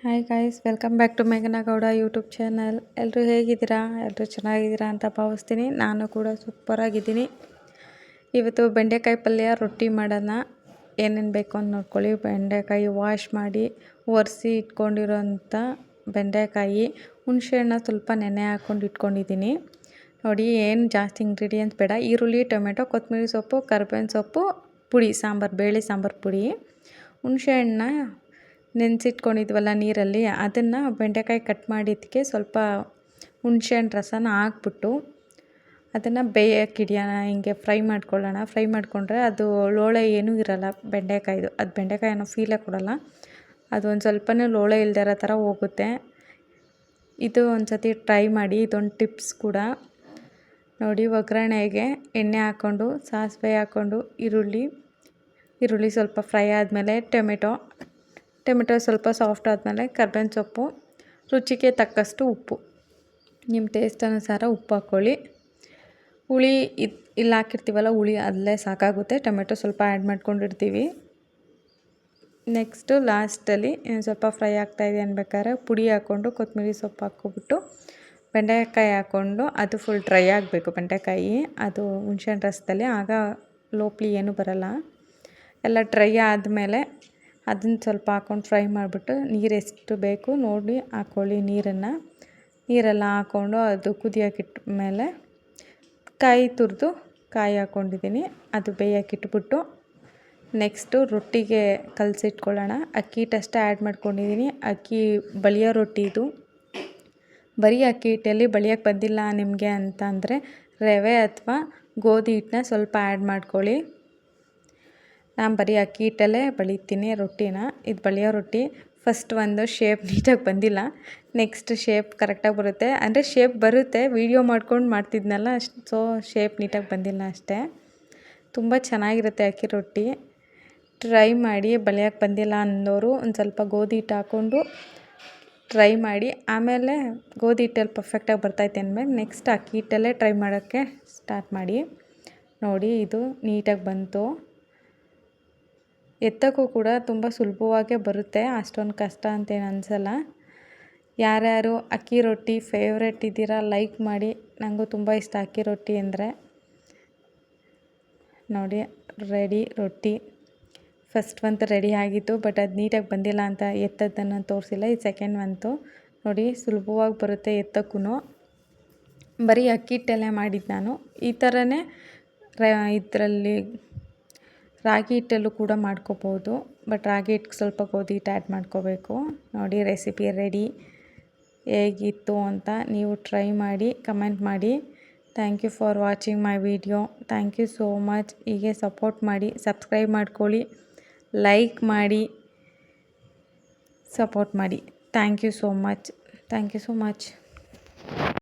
Hi guys, welcome back to ಮೇಘನಾ Gowda YouTube channel. ಎಲ್ಲರೂ ಹೇಗಿದ್ದೀರಾ? ಎಲ್ಲರೂ ಚೆನ್ನಾಗಿದ್ದೀರಾ ಅಂತ ಭಾವಿಸ್ತೀನಿ. ನಾನು ಕೂಡ ಸೂಪರಾಗಿದ್ದೀನಿ. ಇವತ್ತು ಬೆಂಡೆಕಾಯಿ ಪಲ್ಯ ರೊಟ್ಟಿ ಮಾಡೋಣ. ಏನೇನು ಬೇಕು ಅಂತ ನೋಡ್ಕೊಳ್ಳಿ. ಬೆಂಡೆಕಾಯಿ ವಾಶ್ ಮಾಡಿ ಒರೆಸಿ ಇಟ್ಕೊಂಡಿರೋಂಥ ಬೆಂಡೆಕಾಯಿ, ಹುಣಸೆಹಣ್ಣು ಸ್ವಲ್ಪ ನೆನೆ ಹಾಕ್ಕೊಂಡು ಇಟ್ಕೊಂಡಿದ್ದೀನಿ. ನೋಡಿ, ಏನು ಜಾಸ್ತಿ ಇಂಗ್ರೀಡಿಯೆಂಟ್ಸ್ ಬೇಡ. ಈರುಳ್ಳಿ, ಟೊಮೆಟೊ, ಕೊತ್ತಂಬರಿ ಸೊಪ್ಪು, ಕರಿಬೇವಿನ ಸೊಪ್ಪು, ಪುಡಿ, ಬೇಳೆ ಸಾಂಬಾರು ಪುಡಿ, ಹುಣಸೆಹಣ್ಣ ನೆನೆಸಿಟ್ಕೊಂಡಿದ್ವಲ್ಲ ನೀರಲ್ಲಿ, ಅದನ್ನು ಬೆಂಡೆಕಾಯಿ ಕಟ್ ಮಾಡಿದ್ದಕ್ಕೆ ಸ್ವಲ್ಪ ಹುಣಸೆಹಣ್ಣು ರಸನ ಹಾಕ್ಬಿಟ್ಟು ಅದನ್ನು ಬೇಯಕ್ಕಿಡಿಯೋಣ. ಹಿಂಗೆ ಫ್ರೈ ಮಾಡ್ಕೊಳ್ಳೋಣ. ಫ್ರೈ ಮಾಡಿಕೊಂಡ್ರೆ ಅದು ಲೋಳೆ ಏನೂ ಇರೋಲ್ಲ ಬೆಂಡೆಕಾಯಿದು. ಅದು ಬೆಂಡೆಕಾಯಿ ಅನ್ನೋ ಫೀಲೇ ಕೊಡೋಲ್ಲ. ಅದು ಒಂದು ಸ್ವಲ್ಪನೂ ಲೋಳೆ ಇಲ್ಲದೆ ಇರೋ ಥರ ಹೋಗುತ್ತೆ. ಇದು ಒಂದು ಸತಿ ಟ್ರೈ ಮಾಡಿ. ಇದೊಂದು ಟಿಪ್ಸ್ ಕೂಡ. ನೋಡಿ, ಒಗ್ಗರಣೆಗೆ ಎಣ್ಣೆ ಹಾಕ್ಕೊಂಡು ಸಾಸಿವೆ ಹಾಕ್ಕೊಂಡು ಈರುಳ್ಳಿ ಸ್ವಲ್ಪ ಫ್ರೈ ಆದಮೇಲೆ ಟೊಮೆಟೊ ಸ್ವಲ್ಪ ಸಾಫ್ಟ್ ಆದಮೇಲೆ ಕರ್ಬೇವಿನ ಸೊಪ್ಪು, ರುಚಿಗೆ ತಕ್ಕಷ್ಟು ಉಪ್ಪು, ನಿಮ್ಮ ಟೇಸ್ಟ್ ಅನುಸಾರ ಉಪ್ಪು ಹಾಕ್ಕೊಳ್ಳಿ. ಹುಳಿ ಇಲ್ಲಿ ಹಾಕಿರ್ತೀವಲ್ಲ, ಹುಳಿ ಅಲ್ಲೇ ಸಾಕಾಗುತ್ತೆ. ಟೊಮೆಟೊ ಸ್ವಲ್ಪ ಆ್ಯಡ್ ಮಾಡ್ಕೊಂಡಿರ್ತೀವಿ. ನೆಕ್ಸ್ಟು ಲಾಸ್ಟಲ್ಲಿ ಸ್ವಲ್ಪ ಫ್ರೈ ಆಗ್ತಾಯಿದೆ ಅನ್ಬೇಕಾದ್ರೆ ಪುಡಿ ಹಾಕ್ಕೊಂಡು ಕೊತ್ತಂಬರಿ ಸೊಪ್ಪು ಹಾಕ್ಕೊಬಿಟ್ಟು ಬೆಂಡೆಕಾಯಿ ಹಾಕ್ಕೊಂಡು ಅದು ಫುಲ್ ಡ್ರೈ ಆಗಬೇಕು. ಬೆಂಡೆಕಾಯಿ ಅದು ಹುಣಸೆಹಣ್ಣು ರಸದಲ್ಲಿ, ಆಗ ಲೋಪ್ಲಿ ಏನೂ ಬರೋಲ್ಲ. ಎಲ್ಲ ಡ್ರೈ ಆದಮೇಲೆ ಅದನ್ನು ಸ್ವಲ್ಪ ಹಾಕ್ಕೊಂಡು ಫ್ರೈ ಮಾಡಿಬಿಟ್ಟು ನೀರು ಎಷ್ಟು ಬೇಕು ನೋಡಿ ಹಾಕ್ಕೊಳ್ಳಿ. ನೀರೆಲ್ಲ ಹಾಕ್ಕೊಂಡು ಅದು ಕುದಿಯೋಕ್ಕಿಟ್ಟ ಮೇಲೆ ಕಾಯಿ ಹಾಕ್ಕೊಂಡಿದ್ದೀನಿ. ಅದು ಬೇಯೋಕ್ಕಿಟ್ಬಿಟ್ಟು ನೆಕ್ಸ್ಟು ರೊಟ್ಟಿಗೆ ಕಲಸಿಟ್ಕೊಳ್ಳೋಣ. ಅಕ್ಕಿ ಹಿಟ್ಟಷ್ಟೇ ಆ್ಯಡ್ ಮಾಡ್ಕೊಂಡಿದ್ದೀನಿ. ಅಕ್ಕಿ ಬಳಿಯೋ ರೊಟ್ಟಿ ಇದು. ಬರೀ ಅಕ್ಕಿ ಹಿಟ್ಟಲ್ಲಿ ಬಳಿಯೋಕ್ಕೆ ಬಂದಿಲ್ಲ ನಿಮಗೆ ಅಂತ ಅಂದರೆ ರವೆ ಅಥವಾ ಗೋಧಿ ಹಿಟ್ಟನ್ನ ಸ್ವಲ್ಪ ಆ್ಯಡ್ ಮಾಡ್ಕೊಳ್ಳಿ. ನಾನು ಬರೀ ಅಕ್ಕಿ ಹಿಟ್ಟಲ್ಲೇ ಬಳಿತೀನಿ ರೊಟ್ಟಿನ. ಇದು ಬಳಿಯೋ ರೊಟ್ಟಿ. ಫಸ್ಟ್ ಒಂದು ಶೇಪ್ ನೀಟಾಗಿ ಬಂದಿಲ್ಲ. ನೆಕ್ಸ್ಟ್ ಶೇಪ್ ಕರೆಕ್ಟಾಗಿ ಬರುತ್ತೆ. ಅಂದರೆ ಶೇಪ್ ಬರುತ್ತೆ, ವೀಡಿಯೋ ಮಾಡ್ಕೊಂಡು ಮಾಡ್ತಿದ್ನಲ್ಲ, ಸೊ ಶೇಪ್ ನೀಟಾಗಿ ಬಂದಿಲ್ಲ ಅಷ್ಟೇ. ತುಂಬ ಚೆನ್ನಾಗಿರುತ್ತೆ ಅಕ್ಕಿ ರೊಟ್ಟಿ. ಟ್ರೈ ಮಾಡಿ. ಬಳಿಯೋಕ್ಕೆ ಬಂದಿಲ್ಲ ಅನ್ನೋರು ಒಂದು ಸ್ವಲ್ಪ ಗೋಧಿ ಹಿಟ್ಟು ಹಾಕ್ಕೊಂಡು ಟ್ರೈ ಮಾಡಿ. ಆಮೇಲೆ ಗೋಧಿ ಹಿಟ್ಟಲ್ಲಿ ಪರ್ಫೆಕ್ಟಾಗಿ ಬರ್ತೈತೆ ಅಂದಮೇಲೆ ನೆಕ್ಸ್ಟ್ ಅಕ್ಕಿ ಹಿಟ್ಟಲ್ಲೇ ಟ್ರೈ ಮಾಡೋಕ್ಕೆ ಸ್ಟಾರ್ಟ್ ಮಾಡಿ. ನೋಡಿ, ಇದು ನೀಟಾಗಿ ಬಂತು. ಎತ್ತಕ್ಕೂ ಕೂಡ ತುಂಬ ಸುಲಭವಾಗೇ ಬರುತ್ತೆ. ಅಷ್ಟೊಂದು ಕಷ್ಟ ಅಂತೇನು ಅನಿಸಲ್ಲ. ಯಾರ್ಯಾರು ಅಕ್ಕಿ ರೊಟ್ಟಿ ಫೇವ್ರೆಟ್ ಇದ್ದೀರಾ ಲೈಕ್ ಮಾಡಿ. ನನಗೂ ತುಂಬ ಇಷ್ಟ ಅಕ್ಕಿ ರೊಟ್ಟಿ ಅಂದರೆ. ನೋಡಿ, ರೆಡಿ ರೊಟ್ಟಿ. ಫಸ್ಟ್ ಒಂದು ರೆಡಿ ಆಗಿತ್ತು, ಬಟ್ ಅದು ನೀಟಾಗಿ ಬಂದಿಲ್ಲ ಅಂತ ಎತ್ತದನ್ನು ತೋರಿಸಿಲ್ಲ. ಇದು ಸೆಕೆಂಡ್ ಬಂತು. ನೋಡಿ, ಸುಲಭವಾಗಿ ಬರುತ್ತೆ ಎತ್ತಕ್ಕೂ. ಬರೀ ಅಕ್ಕಿ ಹಿಟ್ಟಲ್ಲೇ ಮಾಡಿದ್ದು ನಾನು. ಈ ಥರನೇ ಇದರಲ್ಲಿ ರಾಗಿ ಹಿಟ್ಟಲ್ಲೂ ಕೂಡ ಮಾಡ್ಕೋಬೋದು, ಬಟ್ ರಾಗಿ ಹಿಟ್ಟಿಗೆ ಸ್ವಲ್ಪ ಗೋಧಿ ಹಿಟ್ಟು ಆ್ಯಡ್ ಮಾಡ್ಕೋಬೇಕು. ನೋಡಿ, ರೆಸಿಪಿ ರೆಡಿ. ಹೇಗಿತ್ತು ಅಂತ ನೀವು ಟ್ರೈ ಮಾಡಿ, ಕಮೆಂಟ್ ಮಾಡಿ. Thank you for watching my video. Thank you so much. ಹೀಗೆ ಸಪೋರ್ಟ್ ಮಾಡಿ, ಸಬ್ಸ್ಕ್ರೈಬ್ ಮಾಡ್ಕೊಳ್ಳಿ, ಲೈಕ್ ಮಾಡಿ, ಸಪೋರ್ಟ್ ಮಾಡಿ. Thank you so much.